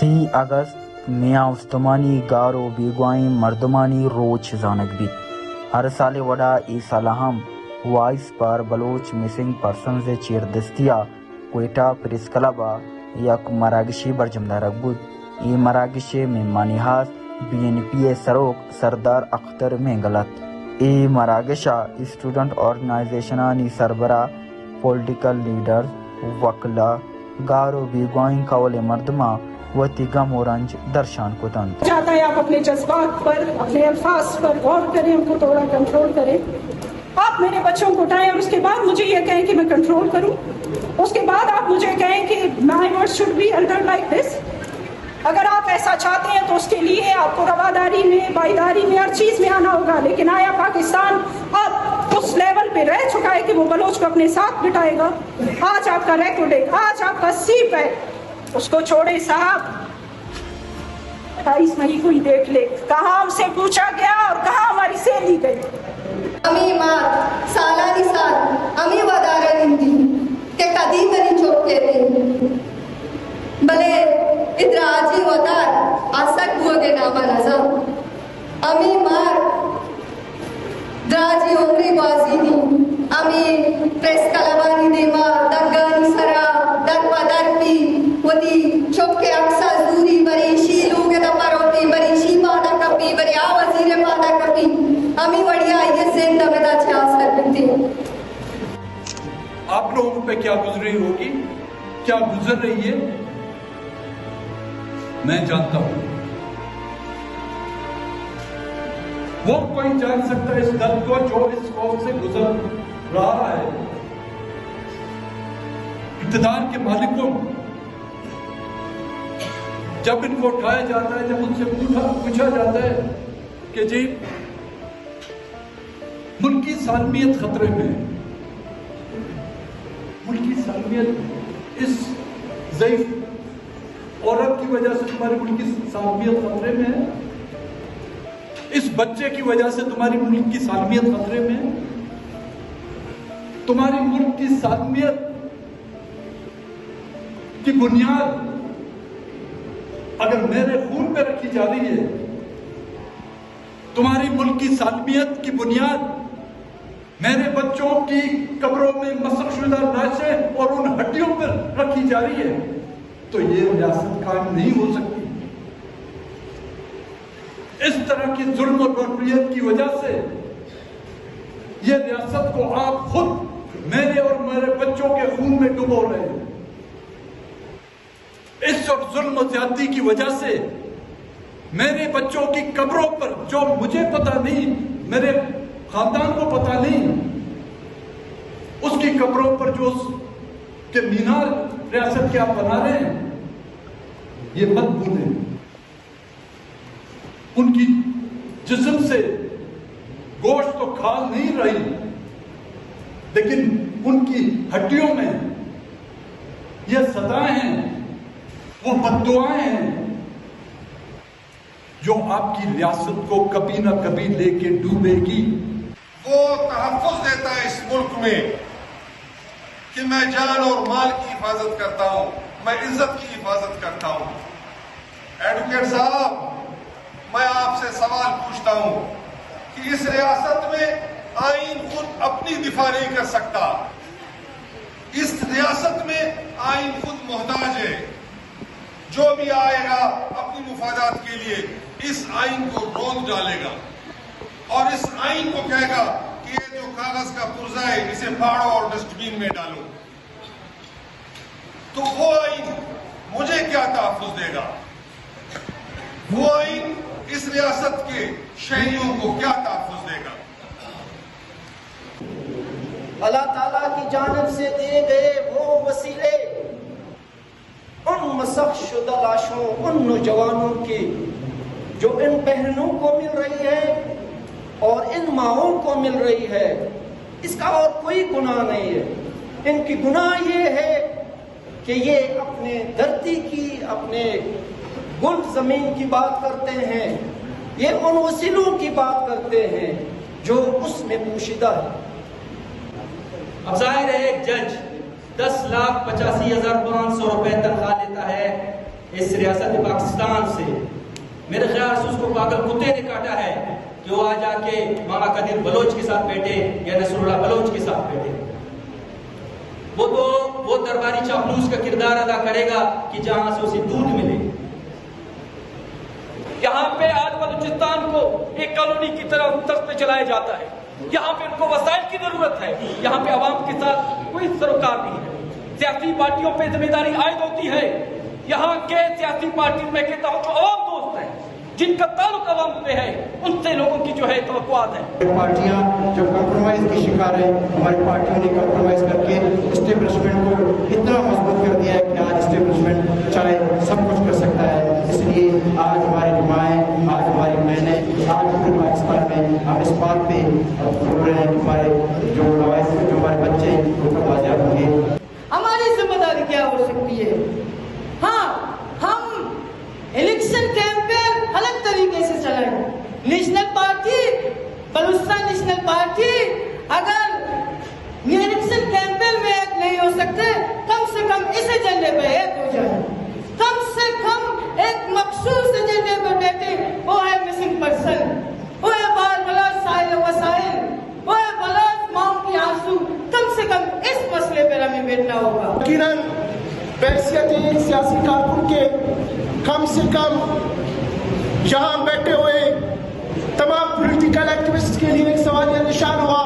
3 اگست میاں عثمانی گارو بیگوائیں مردمانی روچ زانک بھی ہر سال وڈا ای سالہم وائس پر بلوچ مسنگ پرسنز چیر دستیا کوئٹہ پریس کلبا یک مراگشی برجمدہ رکبود ای مراگشی مہمانی ہاس BNP سروک سردار اختر مینگلت ای مراگشا اسٹوڈنٹ آرگنائزیشنانی سربراہ پولیٹیکل لیڈر وکلا گارو بیگوائیں قول مردمہ و تیگم اورنج درشان کو تند چاہتا ہے آپ اپنے جذبات پر اپنے الفاظ پر غور کریں، ان کو تھوڑا کنٹرول کریں. آپ میرے بچوں کو اٹھائیں اور اس کے بعد مجھے یہ کہیں کہ میں کنٹرول کروں. اس کے بعد آپ مجھے کہیں کہ my words should be uttered like this. اگر آپ ایسا چاہتے ہیں تو اس کے لیے آپ کو رواداری میں، بائیداری میں، ہر چیز میں آنا ہوگا. لیکن آیا پاکستان اب اس لیول پہ رہ چکا ہے کہ وہ بلوچ کو اپنے ساتھ بٹھائے گا؟ آج آپ کا ریکارڈ ہے، آج آپ کا سیپ ہے، اس کو چھوڑے صاحب. 28 مئی کو ہی دیکھ لے کہاں ہم سے پوچھا گیا اور کہاں ہماری سیلی گئی. امی مات سالانی سال امی ودارہ نندی کہ قدیم بنی چوکے تھے بلے ادراجی ودار آسک ہوگے ناما نظام امی مار دراجی عمری بازینی امی پریس کلبانی دیما دنگانی سرا در ودر پی ودی چوکے اکسا زوری بری شیلو کے دا پروٹی بری شی پادا کپی بری آوزیر پادا کپی امی وڑیا یہ زندہ میں دا چھاس کر بنتی. آپ لوگوں پہ کیا گزر رہی ہوگی، کیا گزر رہی ہے، میں جانتا ہوں. وہ کوئی جان سکتا ہے اس درد کو جو اس قوم سے گزر رہا ہے. اقتدار کے مالکوں جب ان کو اٹھایا جاتا ہے، جب ان سے پوچھا جاتا ہے کہ جی ملک کی سالمیت خطرے میں ہے، ملک کی سالمیت اس ضعیف عورت کی وجہ سے تمہاری ملک کی سالمیت خطرے میں ہے، اس بچے کی وجہ سے تمہاری ملک کی سالمیت خطرے میں ہے. تمہاری ملک کی سالمیت کی بنیاد اگر میرے خون پہ رکھی جا رہی ہے، تمہاری ملک کی سالمیت کی بنیاد میرے بچوں کی قبروں میں مسخ شدہ لاشیں اور ان ہڈیوں پر رکھی جا رہی ہے، تو یہ ریاست قائم نہیں ہو سکتی. اس طرح کی ظلم و بربریت کی وجہ سے یہ ریاست کو آپ خود میرے اور میرے بچوں کے خون میں ڈبو رہے ہیں. اس اور ظلم و زیادتی کی وجہ سے میرے بچوں کی قبروں پر، جو مجھے پتہ نہیں، میرے خاندان کو پتہ نہیں، اس کی قبروں پر جو اس کے مینار ریاست کے آپ بنا رہے ہیں، یہ مت بھولیں. ان کی جسم سے گوشت تو کھال نہیں رہی، لیکن ان کی ہڈیوں میں یہ صدائیں ہیں، وہ بددعائیں ہیں جو آپ کی ریاست کو کبھی نہ کبھی لے کے ڈوبے گی. وہ تحفظ دیتا ہے اس ملک میں کہ میں جان اور مال کی حفاظت کرتا ہوں، میں عزت کی حفاظت کرتا ہوں. ایڈوکیٹ صاحب، میں آپ سے سوال پوچھتا ہوں کہ اس ریاست میں آئین خود اپنی دفاع نہیں کر سکتا. اس ریاست میں آئین خود محتاج ہے. جو بھی آئے گا اپنی مفادات کے لیے اس آئین کو روند ڈالے گا اور اس آئین کو کہے گا کہ یہ جو کاغذ کا پرزہ ہے اسے پھاڑو اور ڈسٹ بین میں ڈالو. تو وہ آئین مجھے کیا تحفظ دے گا؟ وہ آئین اس ریاست کے شہریوں کو کیا تحفظ دے گا؟ اللہ تعالیٰ کی جانب سے دیے گئے وہ وسیلے ان مسخ شدہ لاشوں، ان نوجوانوں کی جو ان بہنوں کو مل رہی ہے اور ان ماؤں کو مل رہی ہے، اس کا اور کوئی گناہ نہیں ہے. ان کی گناہ یہ ہے کہ یہ اپنے دھرتی کی، اپنے گل زمین کی بات کرتے ہیں، یہ ان وسیلوں کی بات کرتے ہیں جو اس میں پوشیدہ ہے. اب ظاہر ہے ایک جج 10,85,500 روپے تنخواہ لیتا ہے اس ریاست پاکستان سے، میرے خیال سے اس کو پاگل کتے نے کاٹا ہے کہ وہ آ جا کے ماما قدیر بلوچ کے ساتھ بیٹھے یا نصر اللہ بلوچ کے ساتھ بیٹھے۔ وہ تو وہ درباری چاپلوس کا کردار ادا کرے گا کہ جہاں سے اسے دودھ ملے۔ یہاں پہ آج بلوچستان کو ایک کالونی کی طرف پہ چلایا جاتا ہے، یہاں پہ ان کو وسائل کی ضرورت ہے، یہاں پہ عوام کے ساتھ کوئی سروکار نہیں ہے، سیاسی پارٹیوں پہ ذمہ داری عائد ہوتی ہے۔ یہاں کے سیاسی پارٹی میں کہتا ہوں جو عوام دوست ہیں، جن کا تعلق عوام سے ہے، ان سے لوگوں کی جو ہے توقعات ہیں۔ پارٹیاں جو کمپرومائز کی شکار ہیں، ہماری پارٹیوں نے کمپرومائز کر کے اسٹیبلشمنٹ کو اتنا مضبوط کر دیا ہے کہ آج اسٹیبلشمنٹ چاہے سب کچھ کر سکتا ہے۔ اس لیے آج ہماری جماعیں، آج ہماری محنت، آج پورے پاکستان میں ہم اس بات پہ پورے ہمارے جو روایت جو ہمارے بچے ہیں وہ کامیاب ہوں گے۔ ہماری ذمہ داری کیا ہو سکتی ہے؟ ہاں، ہم الیکشن کیمپین الگ طریقے سے چلائیں۔ National party, Balochistan national party اگر یہ الیکشن کیمپین میں ایک نہیں ہو سکتے، کم سے کم اس ایجنڈے پہ ایک ہو جائے، کم سے کم ایک مخصوص ایجنڈے پر بیٹھے، وہ ہے مسنگ پرسن، وہ ہے بال بلاس سائل وسائل، وہ ہے بلاس ماؤں کی آنسو۔ کم سے کم اس مسئلے پر ہمیں بیٹھنا ہوگا۔ یقیناً بحیثیت سیاسی کارکن کے کم سے کم یہاں بیٹھے ہوئے تمام پولیٹیکل ایکٹیوسٹ کے لیے ایک سوالیہ نشان ہوا۔